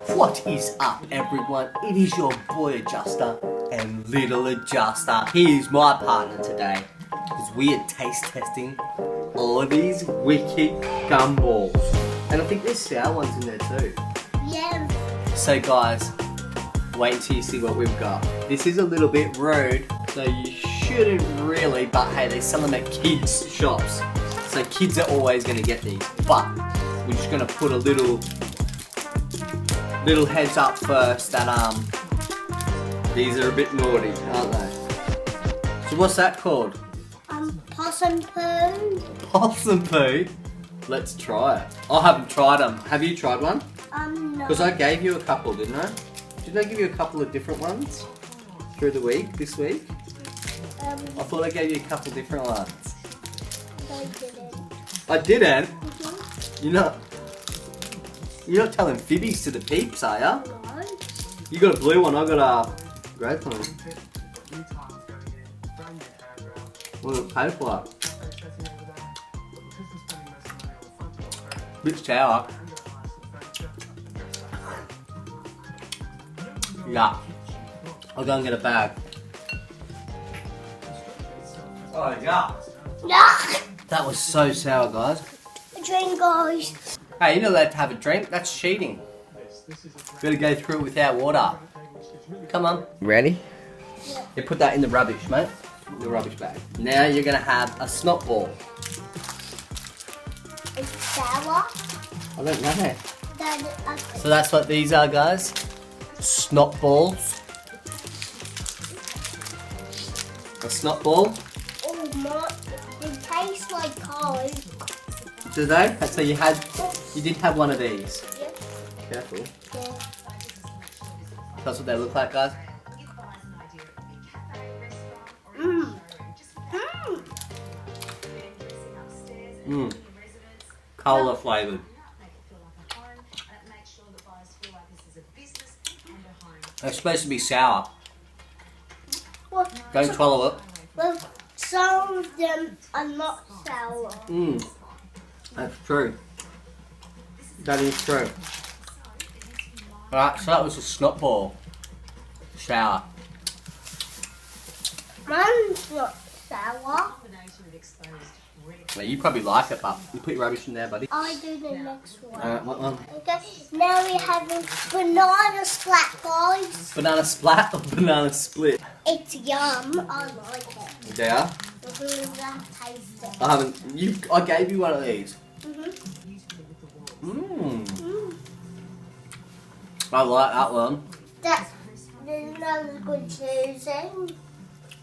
What is up, everyone? It is your boy Adjuster and Little Adjuster. He is my partner today because we are taste testing all of these wicked gumballs. And I think there's sour ones in there too. Yeah. So guys, wait until you see what we've got. This is a little bit rude, so you shouldn't really, but hey, they sell them at kids' shops. So kids are always going to get these. But we're just going to put a little heads up first that these are a bit naughty, aren't they? So what's that called? Possum poo. Possum poo? Let's try it. I haven't tried them. Have you tried one? No. Because I gave you a couple, didn't I? Didn't I give you a couple of different ones through the week, this week? I thought I gave you a couple different ones. I didn't. I didn't? Mm-hmm. You're not telling fibbies to the peeps, are ya? No. You got a blue one, I got a grey one. What does it taste like? Bit sour. Yeah. I'll go and get a bag. Oh yeah. Yuck! That was so sour, guys. A drink, guys. Hey, you're not allowed to have a drink. That's cheating. Gotta go through it without water. Come on. Ready? Yeah. You put that in the rubbish, mate. The rubbish bag. Now you're gonna have a snot ball. It's sour. I don't know. Then So that's what these are, guys. Snot balls. A snot ball. oh my, it tastes like Coke. Do they? So you did have one of these. Yep. Careful. Yeah. That's what they look like, guys. Mmm. Cola flavoured. They're supposed to be sour. Well, Don't swallow it. well, some of them are not sour. That's true. That is true. Alright, so that was a snot ball. Sour. Mine's not sour. Well, you probably like it, but you put your rubbish in there, buddy. I do the next one. Alright, what one? Okay, now we have a banana splat, guys. Banana splat or banana split? It's yum. I like it. Yeah? Taste it. I haven't. I gave you one of these. I like that one. That's another good choosing.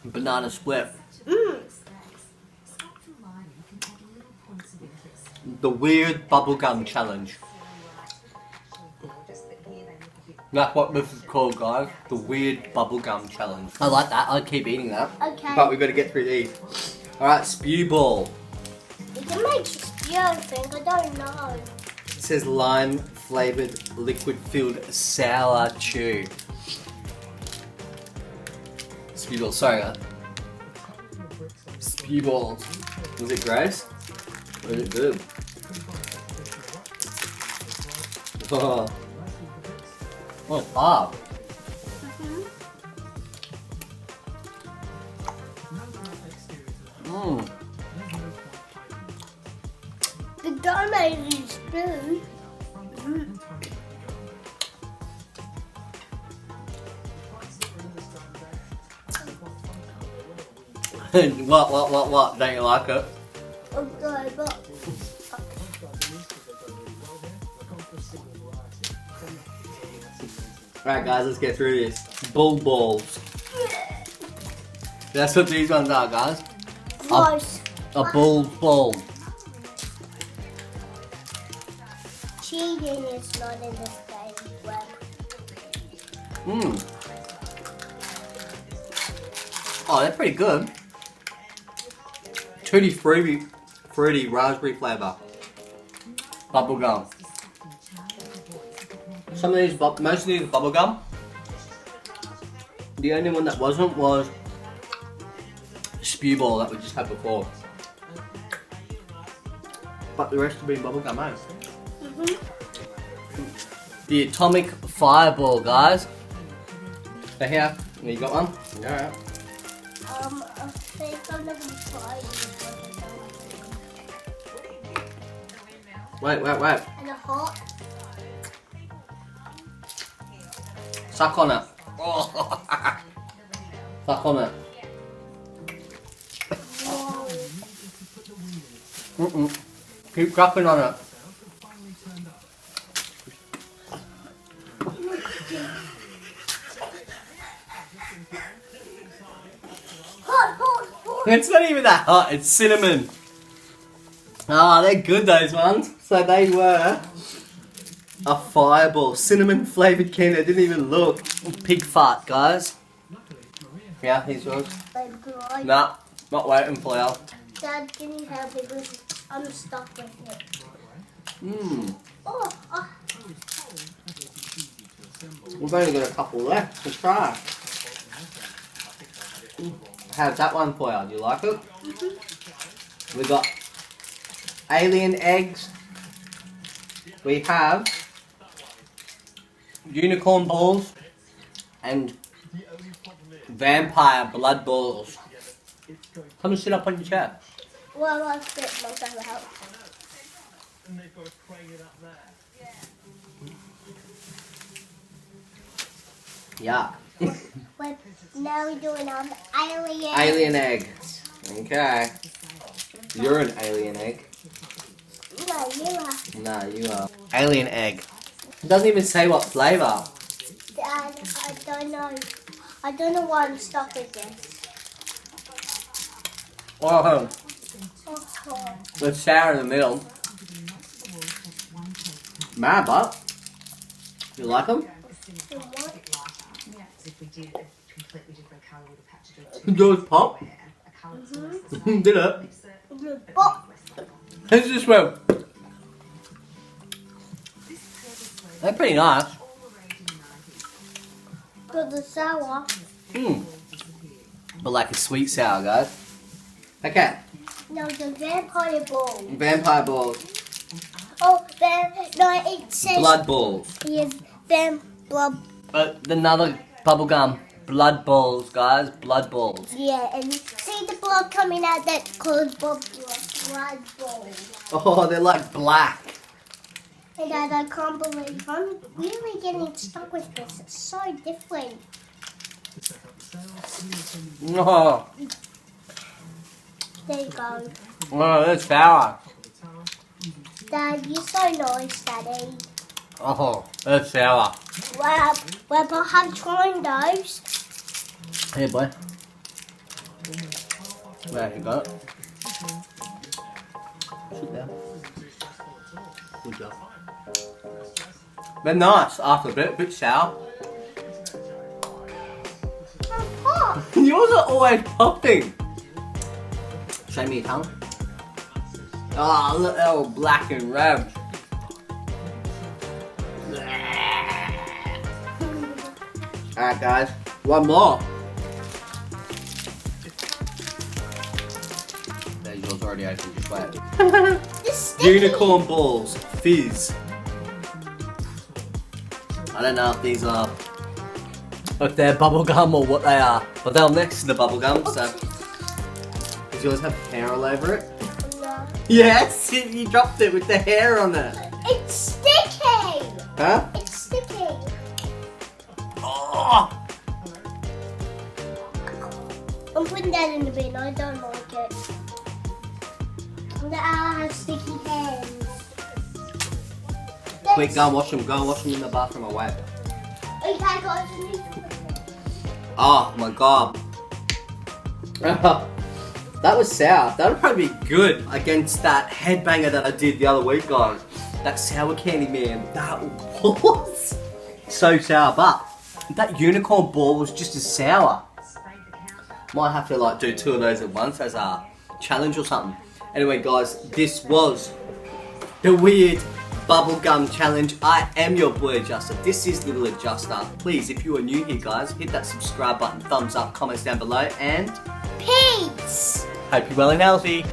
Banana split. The weird bubblegum challenge. That's what this is called, guys. The weird bubblegum challenge. I like that. I'll keep eating that. Okay. But we've got to get through these. Alright, spew ball. You can make spew, I think. I don't know. It says lime flavoured liquid filled sour chew. Spew ball. Sorry, guys. Spew balls. Was it gross? Or is it good? Oh, oh, it's hard. The guy made his spoon. What? Don't you like it? Okay, but Alright guys, let's get through this. Bull balls. That's what these ones are, guys. gross. A bull ball. Cheating is not in the same way. Oh, they're pretty good. Tutti fruity raspberry flavour. Bubblegum. Most of these are bubblegum. The only one that wasn't was spew ball that we just had before. But the rest have been bubblegum, eh? The atomic fireball, guys. So here, you got one? Alright. I think I'm not gonna try it. Wait. And a hot. Suck on it. Oh. Suck on it. Whoa. Keep dropping on it. Hot. It's not even that hot, it's cinnamon. Ah, they're good, those ones. So they were a fireball, cinnamon flavoured candy. I didn't even look. Pig fart, guys. Yeah, here's yours. Nah, not waiting for you. Dad, can you help me because I'm stuck with it. Mmm. Oh. We've only got a couple left to try. How's that one for you? Do you like it? We got alien eggs. We have unicorn balls and vampire blood balls. Come and sit up on your chair. Well, I'll get myself out. Yeah. Now we're doing alien. Alien egg. Okay. You're an alien egg. No, you are. No, you are. Alien egg. It doesn't even say what flavour. Dad, I don't know. I don't know why I'm stuck with this. Oh, Oh, the sour in the middle. Mad, but you like them? what? Does pop? Did it? But How's this one? They're pretty nice. got the sour. Mmm. But like a sweet sour, guys. Okay. No, the vampire ball. Vampire balls. Oh, no, it says Blood balls. Yeah, blood. Another bubblegum. Blood balls, guys. Blood balls. Yeah, and see the blood coming out that's called blood ball. Oh, they're like black. Hey Dad, I can't believe I'm really getting stuck with this. It's so different. Oh, There you go. oh, they're sour. Dad, you're so nice, Daddy. Oh, they're sour. Well, but I'm trying those. Here, boy. There you go. Sit down. Good job. They're nice after a bit sour. I'm hot. Yours are always popping. Show me your tongue. Oh, look, they're all black and red. Alright, guys, one more. There's yours already open, just wait. This sticky. Unicorn balls, fizz. I don't know if these are, if they're bubblegum or what they are, but they're next to the bubblegum, so. Does yours have hair all over it? No. Yes, you dropped it with the hair on it. It's sticky. Huh? It's sticky. Oh! I'm putting that in the bin. I don't like it. I have sticky hands. Quick, go and wash them. Go and wash them in the bathroom away. Okay, guys. Oh my god. That was sour. That would probably be good against that headbanger that I did the other week, guys. That sour candy, man. That was so sour. But that unicorn ball was just as sour. Might have to like do 2 of those at once as a challenge or something. Anyway, guys, this was the weird bubblegum challenge. I am your boy Adjuster. This is Little Adjuster. Please, if you are new here, guys, hit that subscribe button, thumbs up, comments down below, and Peace. hope you're well and healthy.